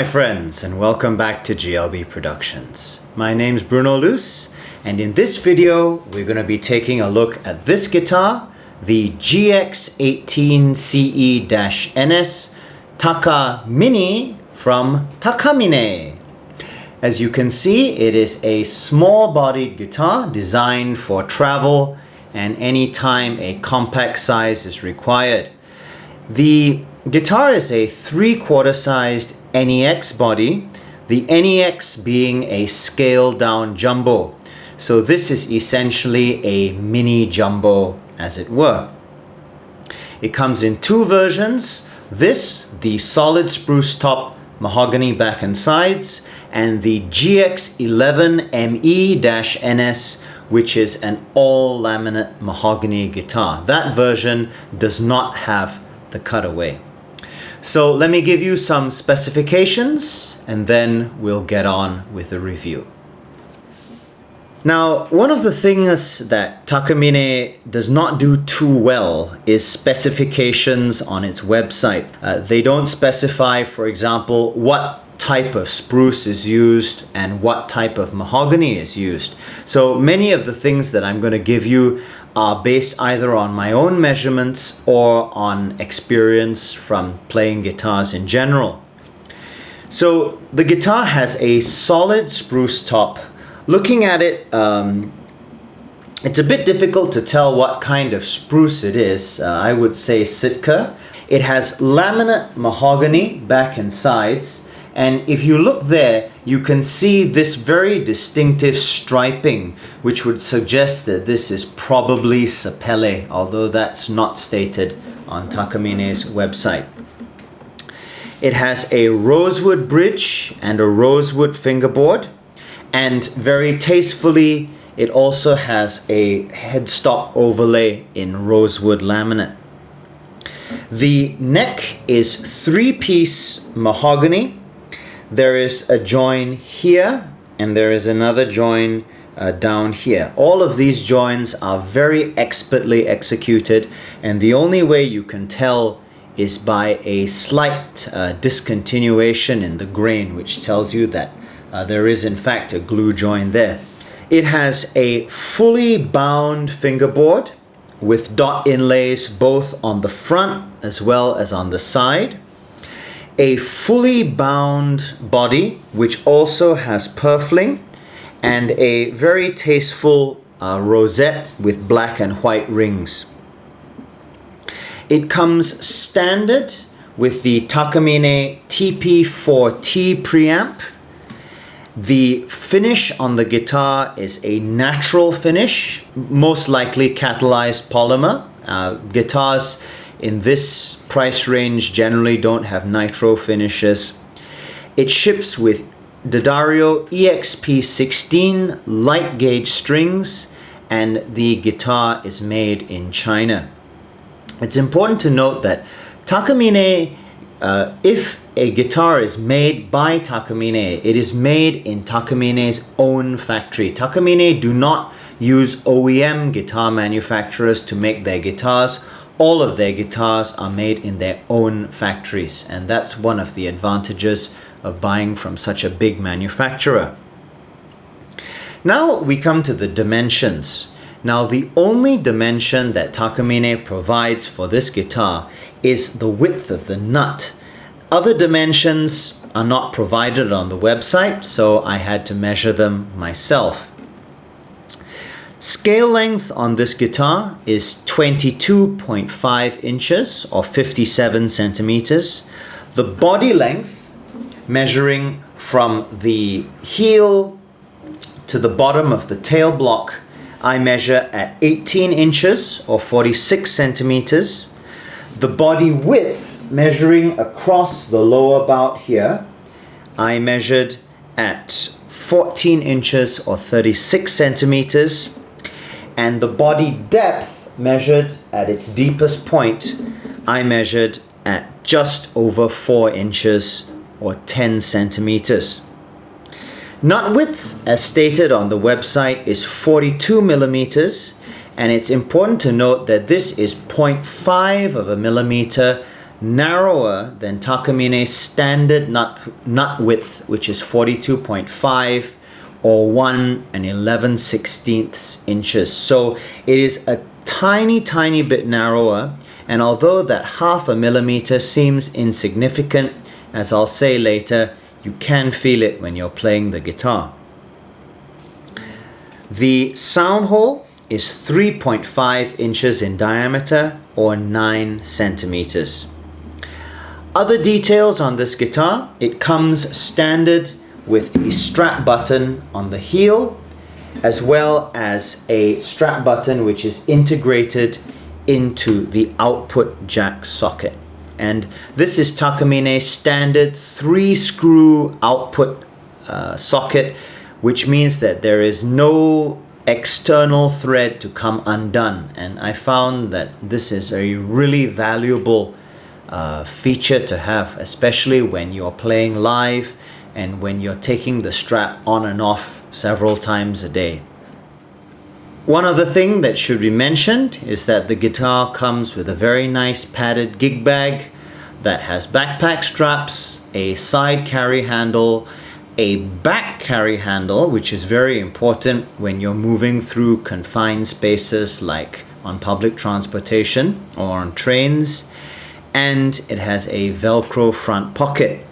my friends, and welcome back to GLB Productions. My name's Bruno Luce, and in this video we're going to be taking a look at this guitar, the GX18CE-NS Taka-mini from Takamine. As you can see, it is a small-bodied guitar designed for travel and anytime a compact size is required. The guitar is a 3/4 sized NEX body, the NEX being a scaled down jumbo. So this is essentially a mini jumbo, as it were. It comes in two versions. This, the solid spruce top, mahogany back and sides, and the GX11ME-NS, which is an all laminate mahogany guitar. That version does not have the cutaway. So let me give you some specifications and then we'll get on with the review. Now, one of the things that Takamine does not do too well is specifications on its website. They don't specify, for example, what type of spruce is used and what type of mahogany is used. So many of the things that I'm going to give you are based either on my own measurements or on experience from playing guitars in general. So the guitar has a solid spruce top. Looking at it, it's a bit difficult to tell what kind of spruce it is. I would say Sitka. It has laminate mahogany back and sides. And if you look there, you can see this very distinctive striping, which would suggest that this is probably Sapele, although that's not stated on Takamine's website. It has a rosewood bridge and a rosewood fingerboard, and very tastefully, it also has a headstock overlay in rosewood laminate. The neck is 3-piece mahogany. There is a join here and there is another join down here. All of these joins are very expertly executed, and the only way you can tell is by a slight discontinuation in the grain, which tells you that there is in fact a glue join there. It has a fully bound fingerboard with dot inlays both on the front as well as on the side. A fully bound body, which also has purfling, and a very tasteful rosette with black and white rings. It comes standard with the Takamine TP4T preamp. The finish on the guitar is a natural finish, most likely catalyzed polymer. Guitars in this price range generally don't have nitro finishes. It ships with D'Addario EXP16 light gauge strings, and the guitar is made in China. It's important to note that Takamine, if a guitar is made by Takamine, it is made in Takamine's own factory. Takamine do not use OEM guitar manufacturers to make their guitars. All of their guitars are made in their own factories, and that's one of the advantages of buying from such a big manufacturer. Now we come to the dimensions. Now the only dimension that Takamine provides for this guitar is the width of the nut. Other dimensions are not provided on the website, so I had to measure them myself. Scale length on this guitar is 22.5 inches or 57 centimeters. The body length, measuring from the heel to the bottom of the tail block, I measure at 18 inches or 46 centimeters. The body width, measuring across the lower bout here, I measured at 14 inches or 36 centimeters. And the body depth, measured at its deepest point, I measured at just over 4 inches or 10 centimeters. Nut width, as stated on the website, is 42 millimeters, and it's important to note that this is 0.5 of a millimeter narrower than Takamine's standard nut width, which is 42.5 or 1 11/16 inches. So it is a tiny bit narrower, and although that half a millimeter seems insignificant, as I'll say later, you can feel it when you're playing the guitar. The sound hole is 3.5 inches in diameter or 9 centimeters. Other details on this guitar: it comes standard with a strap button on the heel, as well as a strap button which is integrated into the output jack socket. And this is Takamine's standard 3-screw output socket, which means that there is no external thread to come undone. And I found that this is a really valuable feature to have, especially when you're playing live and when you're taking the strap on and off several times a day. One other thing that should be mentioned is that the guitar comes with a very nice padded gig bag that has backpack straps, a side carry handle, a back carry handle, which is very important when you're moving through confined spaces like on public transportation or on trains, and it has a Velcro front pocket.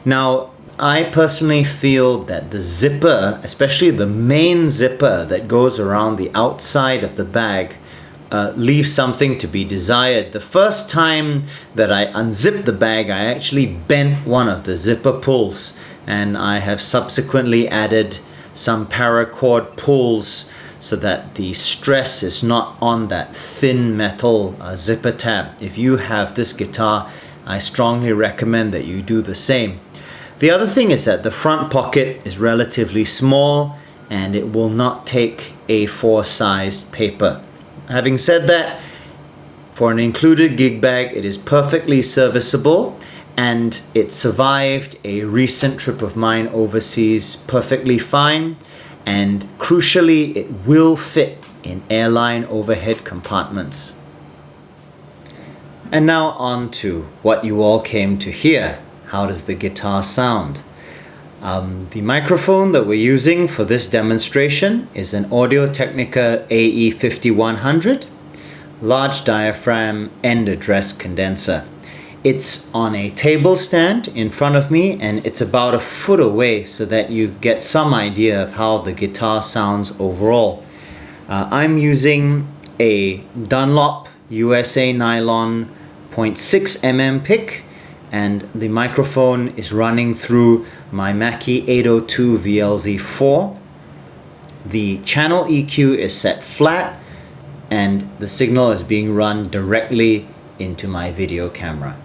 Now, I personally feel that the zipper, especially the main zipper that goes around the outside of the bag, leaves something to be desired. The first time that I unzipped the bag, I actually bent one of the zipper pulls, and I have subsequently added some paracord pulls so that the stress is not on that thin metal zipper tab. If you have this guitar, I strongly recommend that you do the same. The other thing is that the front pocket is relatively small and it will not take A4 sized paper. Having said that, for an included gig bag, it is perfectly serviceable, and it survived a recent trip of mine overseas perfectly fine, and crucially, it will fit in airline overhead compartments. And now on to what you all came to hear. How does the guitar sound? The microphone that we're using for this demonstration is an Audio-Technica AE5100 large diaphragm end address condenser. It's on a table stand in front of me, and it's about a foot away so that you get some idea of how the guitar sounds overall. I'm using a Dunlop USA nylon 0.6 mm pick, and the microphone is running through my Mackie 802 VLZ4. The channel EQ is set flat, and the signal is being run directly into my video camera.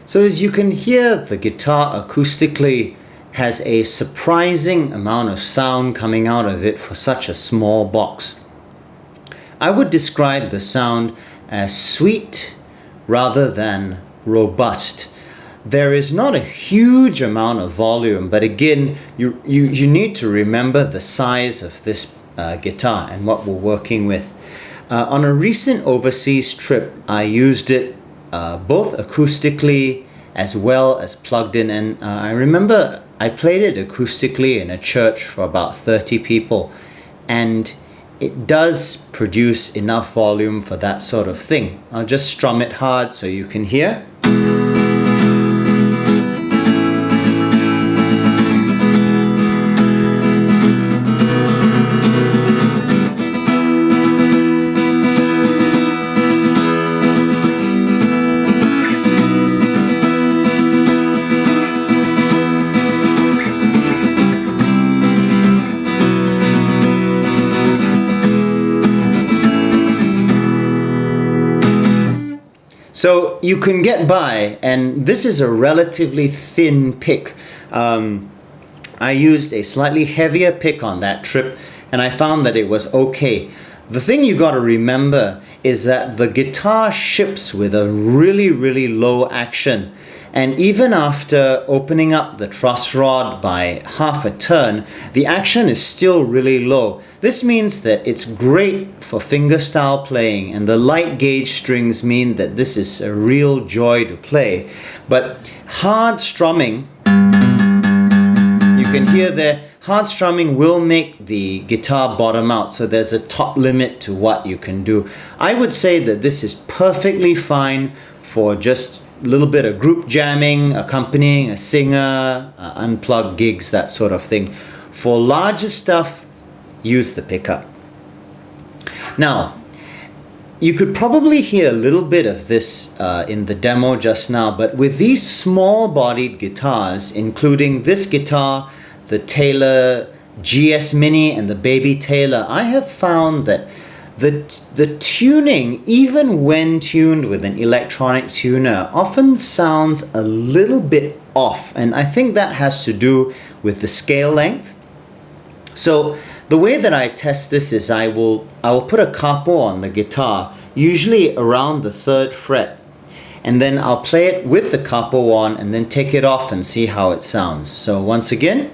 So as you can hear, the guitar acoustically has a surprising amount of sound coming out of it for such a small box. I would describe the sound as sweet rather than robust. There is not a huge amount of volume, but again, you need to remember the size of this guitar and what we're working with. On a recent overseas trip, I used it both acoustically as well as plugged in, and I remember I played it acoustically in a church for about 30 people, and it does produce enough volume for that sort of thing. I'll just strum it hard so you can hear. So you can get by, and this is a relatively thin pick. I used a slightly heavier pick on that trip, and I found that it was okay. The thing you got to remember is that the guitar ships with a really low action, and even after opening up the truss rod by half a turn, the action is still really low. This means that it's great for fingerstyle playing, and the light gauge strings mean that this is a real joy to play. But hard strumming, you can hear there, hard strumming will make the guitar bottom out, so there's a top limit to what you can do. I would say that this is perfectly fine for just a little bit of group jamming, accompanying a singer, unplugged gigs, that sort of thing. For larger stuff, use the pickup. Now, you could probably hear a little bit of this in the demo just now, but with these small-bodied guitars, including this guitar, the Taylor GS Mini and the Baby Taylor, I have found that the tuning, even when tuned with an electronic tuner, often sounds a little bit off, and I think that has to do with the scale length. So the way that I test this is I will put a capo on the guitar, usually around the 3rd fret, and then I'll play it with the capo on and then take it off and see how it sounds. So once again.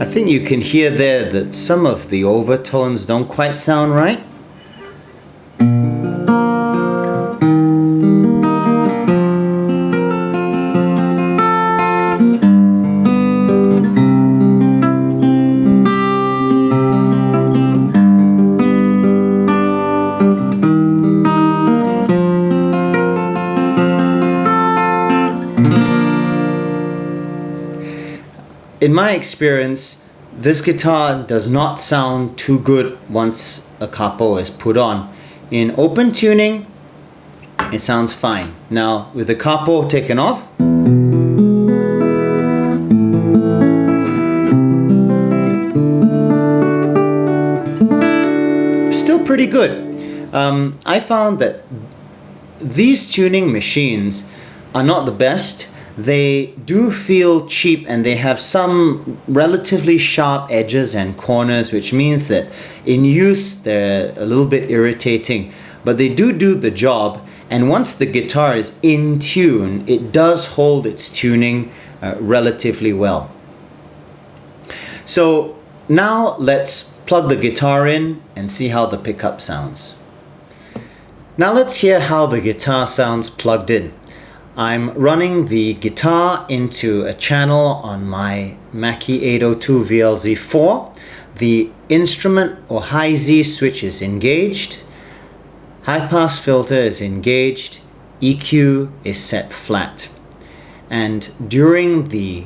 I think you can hear there that some of the overtones don't quite sound right. In my experience, this guitar does not sound too good once a capo is put on. In open tuning, it sounds fine. Now, with the capo taken off, still pretty good. I found that these tuning machines are not the best. They do feel cheap, and they have some relatively sharp edges and corners, which means that in use they're a little bit irritating, but they do the job. And once the guitar is in tune, it does hold its tuning relatively well. So now let's plug the guitar in and see how the pickup sounds. Now let's hear how the guitar sounds plugged in. I'm running the guitar into a channel on my Mackie 802 VLZ4. The instrument or high Z switch is engaged. High pass filter is engaged. EQ is set flat. And during the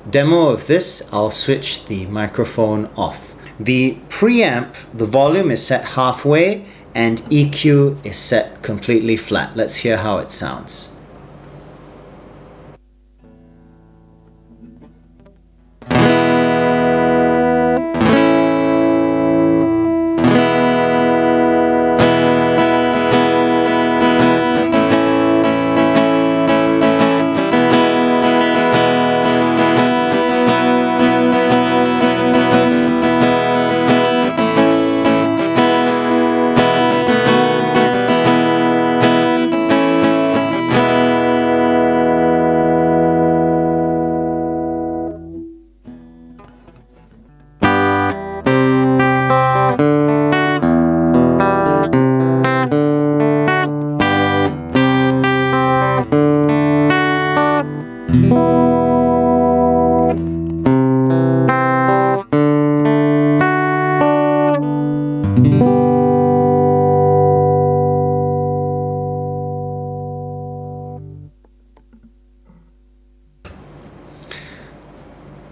demo of this, I'll switch the microphone off. The preamp, the volume is set halfway, and EQ is set completely flat. Let's hear how it sounds.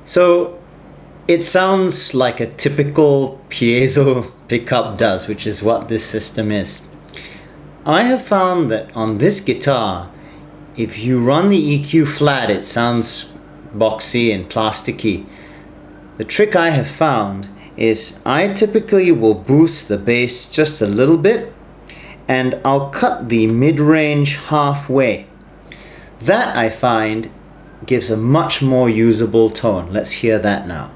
So it sounds like a typical piezo pickup does, which is what this system is. I have found that on this guitar, if you run the EQ flat, it sounds boxy and plasticky. The trick I have found is I typically will boost the bass just a little bit, and I'll cut the mid-range halfway. That, I find, gives a much more usable tone. Let's hear that now.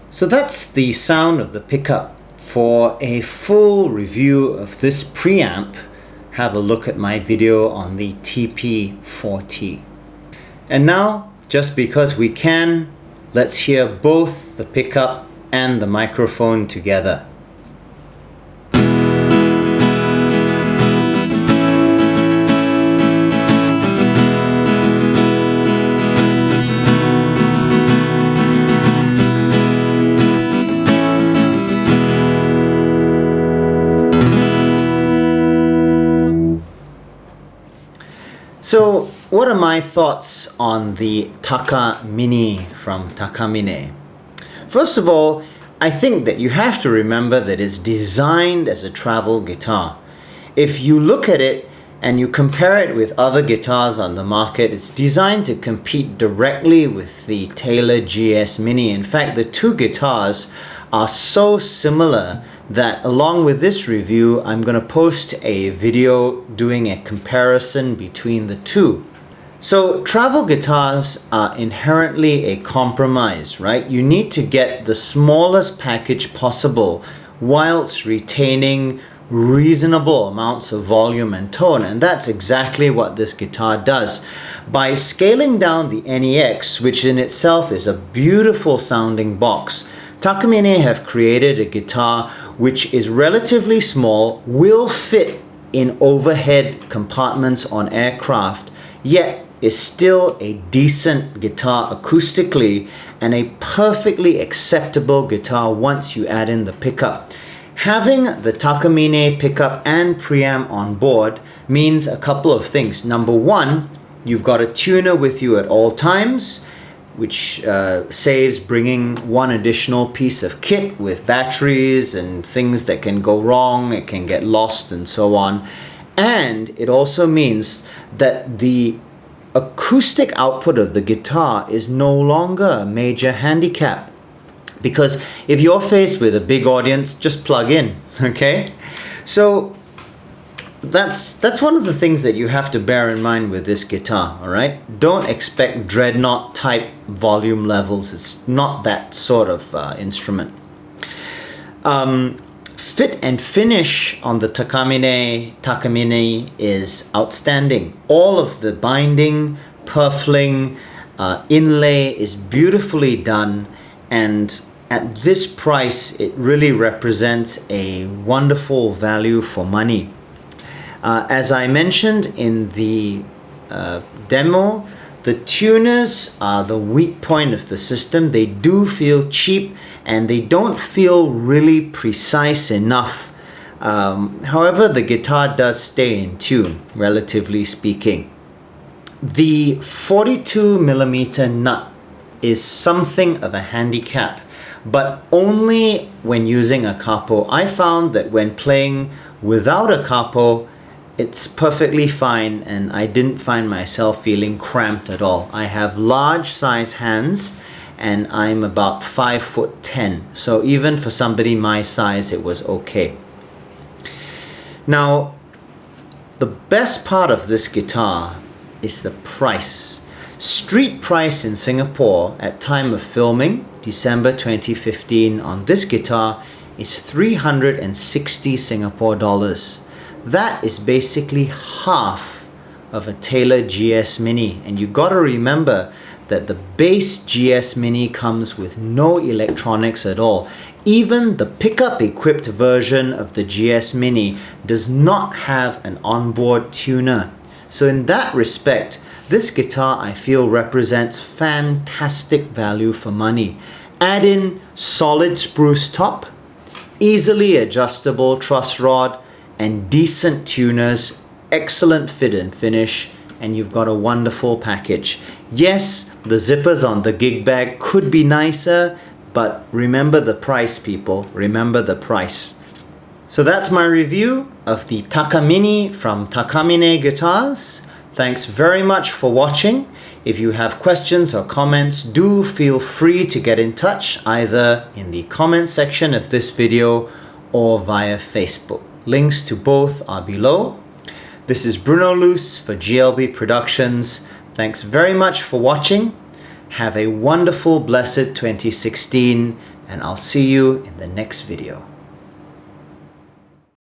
So that's the sound of the pickup. For a full review of this preamp, have a look at my video on the TP4T. And now, just because we can, let's hear both the pickup and the microphone together. So, what are my thoughts on the Taka-mini from Takamine? First of all, I think that you have to remember that it's designed as a travel guitar. If you look at it and you compare it with other guitars on the market, it's designed to compete directly with the Taylor GS Mini. In fact, the two guitars are so similar that along with this review, I'm going to post a video doing a comparison between the two. So travel guitars are inherently a compromise, right? You need to get the smallest package possible whilst retaining reasonable amounts of volume and tone, and that's exactly what this guitar does. By scaling down the NEX, which in itself is a beautiful sounding box, Takamine have created a guitar which is relatively small, will fit in overhead compartments on aircraft, yet is still a decent guitar acoustically and a perfectly acceptable guitar once you add in the pickup. Having the Takamine pickup and preamp on board means a couple of things. Number one, you've got a tuner with you at all times, which saves bringing one additional piece of kit with batteries and things that can go wrong, it can get lost and so on. And it also means that the acoustic output of the guitar is no longer a major handicap. Because if you're faced with a big audience, just plug in, okay? So that's one of the things that you have to bear in mind with this guitar, all right? Don't expect dreadnought type volume levels. It's not that sort of instrument. Fit and finish on the Takamine is outstanding. All of the binding, purfling, inlay is beautifully done, and at this price it really represents a wonderful value for money. As I mentioned in the demo, the tuners are the weak point of the system. They do feel cheap and they don't feel really precise enough. However, the guitar does stay in tune, relatively speaking. The 42mm nut is something of a handicap, but only when using a capo. I found that when playing without a capo, it's perfectly fine, and I didn't find myself feeling cramped at all. I have large size hands and I'm about 5'10", so even for somebody my size it was okay. Now, the best part of this guitar is the price. Street price in Singapore at time of filming, December 2015, on this guitar is 360 Singapore dollars. That is basically half of a Taylor GS Mini, and you gotta remember that the base GS Mini comes with no electronics at all. Even the pickup equipped version of the GS Mini does not have an onboard tuner. So in that respect, this guitar I feel represents fantastic value for money. Add in solid spruce top, easily adjustable truss rod, and decent tuners, excellent fit and finish, and you've got a wonderful package. Yes, the zippers on the gig bag could be nicer, but remember the price, people. Remember the price. So that's my review of the Taka-mini from Takamine Guitars. Thanks very much for watching. If you have questions or comments, do feel free to get in touch either in the comment section of this video or via Facebook. Links to both are below. This is Bruno Luce for GLB Productions. Thanks very much for watching. Have a wonderful, blessed 2016, and I'll see you in the next video.